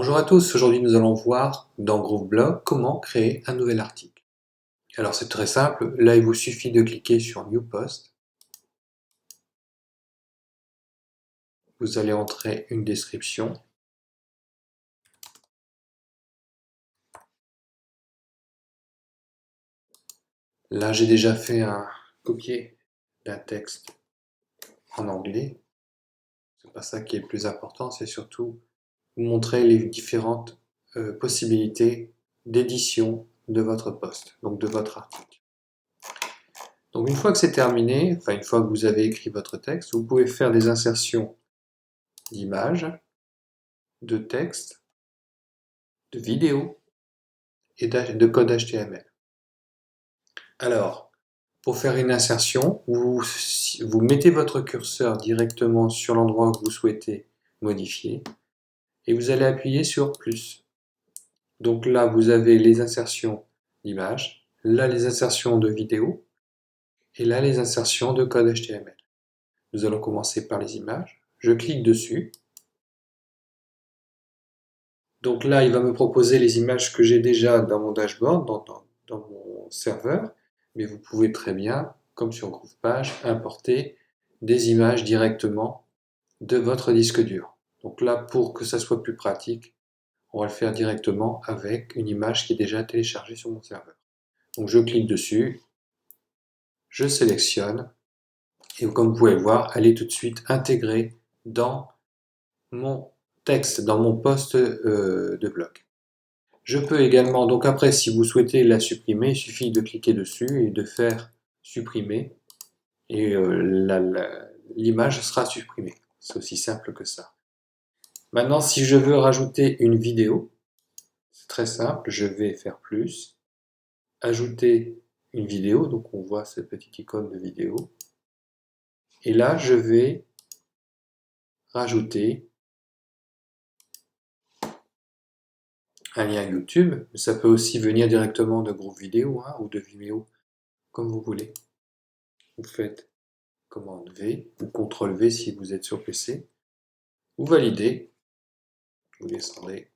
Bonjour à tous, aujourd'hui nous allons voir dans Grooveblog comment créer un nouvel article. Alors c'est très simple, là il vous suffit de cliquer sur New Post. Vous allez entrer une description. Là j'ai déjà fait un copier d'un texte en anglais. C'est pas ça qui est le plus important, c'est surtout vous montrer les différentes possibilités d'édition de votre post, donc de votre article. Donc une fois que c'est terminé, enfin une fois que vous avez écrit votre texte, vous pouvez faire des insertions d'images, de texte, de vidéos et de code HTML. Alors, pour faire une insertion, vous mettez votre curseur directement sur l'endroit que vous souhaitez modifier et vous allez appuyer sur plus. Donc là, vous avez les insertions d'images, là les insertions de vidéos et là les insertions de code HTML. Nous allons commencer par les images. Je clique dessus. Donc là, il va me proposer les images que j'ai déjà dans mon dashboard, dans mon serveur, mais vous pouvez très bien, comme sur Groovepage, importer des images directement de votre disque dur. Donc là, pour que ça soit plus pratique, on va le faire directement avec une image qui est déjà téléchargée sur mon serveur. Donc je clique dessus, je sélectionne, et comme vous pouvez le voir, elle est tout de suite intégrée dans mon texte, dans mon post de blog. Je peux également, donc après, si vous souhaitez la supprimer, il suffit de cliquer dessus et de faire supprimer et l'image sera supprimée. C'est aussi simple que ça. Maintenant, si je veux rajouter une vidéo, c'est très simple, je vais faire plus, ajouter une vidéo, donc on voit cette petite icône de vidéo, et là je vais rajouter un lien YouTube, mais ça peut aussi venir directement de Groove Vidéo ou de Vimeo, comme vous voulez. Vous faites commande V ou CTRL V si vous êtes sur PC. Vous validez, vous descendez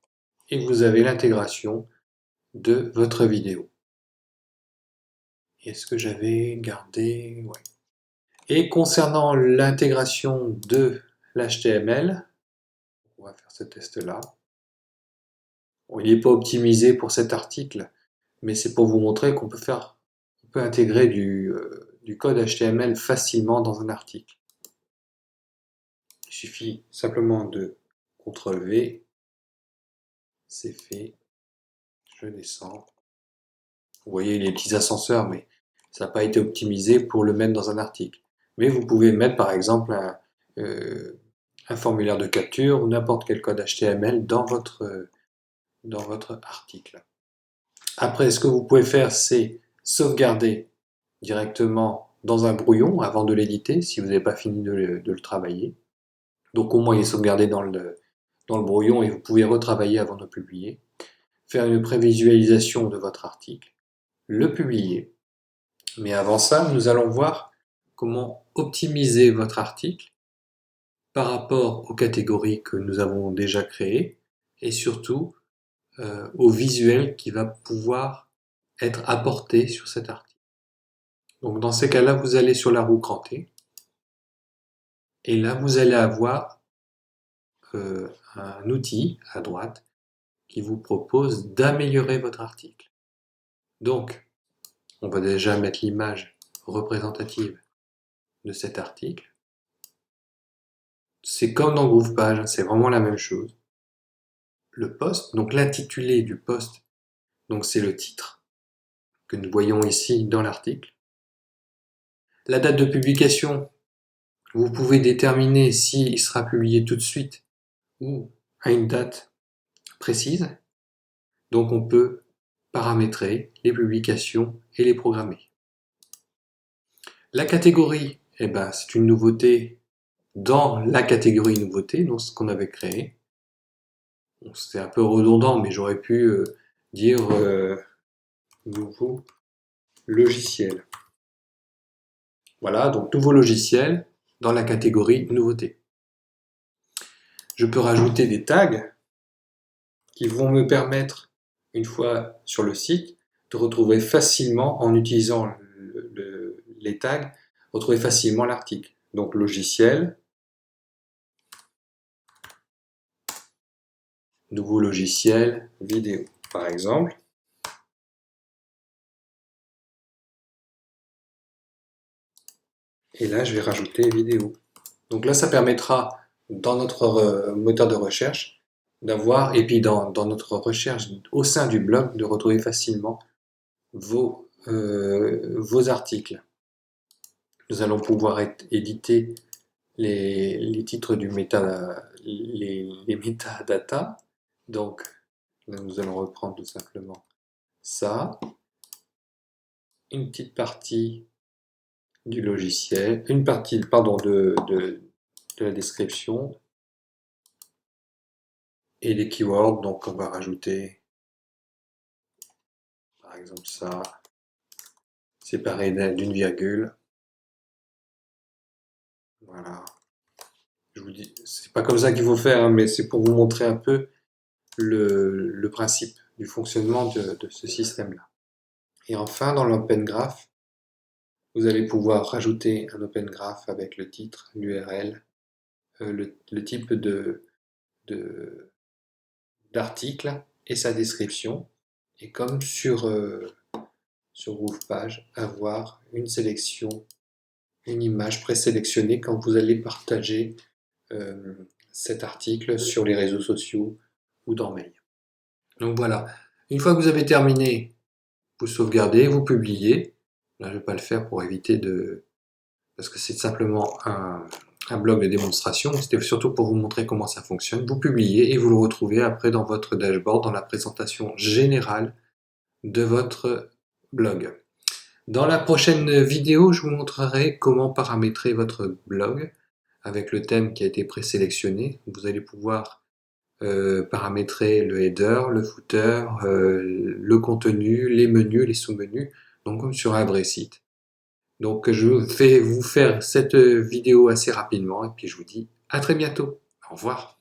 et vous avez l'intégration de votre vidéo. Est-ce que j'avais gardé? Ouais. Et concernant l'intégration de l'HTML, on va faire ce test-là. Bon, il n'est pas optimisé pour cet article, mais c'est pour vous montrer qu'on peut intégrer du code HTML facilement dans un article. Il suffit simplement de CTRL V, c'est fait, je descends. Vous voyez les petits ascenseurs, mais ça n'a pas été optimisé pour le mettre dans un article. Mais vous pouvez mettre par exemple un formulaire de capture ou n'importe quel code HTML dans votre article. Après, ce que vous pouvez faire, c'est sauvegarder directement dans un brouillon avant de l'éditer, si vous n'avez pas fini de le travailler. Donc au moins il est sauvegardé dans le brouillon et vous pouvez retravailler avant de publier. Faire une prévisualisation de votre article, le publier. Mais avant ça, nous allons voir comment optimiser votre article par rapport aux catégories que nous avons déjà créées et surtout au visuel qui va pouvoir être apporté sur cet article. Donc dans ces cas-là, vous allez sur la roue crantée et là vous allez avoir un outil à droite qui vous propose d'améliorer votre article. Donc, on va déjà mettre l'image représentative de cet article. C'est comme dans Groovepage, c'est vraiment la même chose. Le post, donc l'intitulé du post, donc c'est le titre que nous voyons ici dans l'article. La date de publication, vous pouvez déterminer s'il sera publié tout de suite ou à une date précise. Donc on peut paramétrer les publications et les programmer. La catégorie, c'est une nouveauté dans la catégorie nouveauté, donc ce qu'on avait créé. Bon, c'est un peu redondant, mais j'aurais pu dire nouveau logiciel. Voilà, donc nouveau logiciel dans la catégorie nouveauté. Je peux rajouter des tags. qui vont me permettre, une fois sur le site, de retrouver facilement, en utilisant les tags, retrouver facilement l'article. Donc logiciel, nouveau logiciel, vidéo, par exemple. Et là, je vais rajouter vidéo. Donc là, ça permettra, dans notre moteur de recherche, d'avoir, et puis dans notre recherche au sein du blog, de retrouver facilement vos articles. Nous allons pouvoir éditer les titres du les métadatas. Donc, là, nous allons reprendre tout simplement ça, une petite partie du logiciel, une partie, pardon, de la description et les keywords. Donc, on va rajouter, par exemple, ça, séparé d'une virgule. Voilà. Je vous dis, c'est pas comme ça qu'il faut faire, hein, mais c'est pour vous montrer un peu le principe du fonctionnement de ce système-là. Et enfin, dans l'Open Graph, vous allez pouvoir rajouter un Open Graph avec le titre, l'URL, le type d'article et sa description. Et comme sur Groovepage, avoir une sélection, une image présélectionnée quand vous allez partager cet article sur les réseaux sociaux ou dans Mail. Donc voilà, une fois que vous avez terminé, vous sauvegardez, vous publiez. Là, je ne vais pas le faire pour éviter de... parce que c'est simplement un blog de démonstration. C'était surtout pour vous montrer comment ça fonctionne. Vous publiez et vous le retrouvez après dans votre dashboard, dans la présentation générale de votre blog. Dans la prochaine vidéo, je vous montrerai comment paramétrer votre blog avec le thème qui a été présélectionné. Vous allez pouvoir paramétrer le header, le footer, le contenu, les menus, les sous-menus, donc comme sur un vrai site. Donc je vais vous faire cette vidéo assez rapidement et puis je vous dis à très bientôt. Au revoir.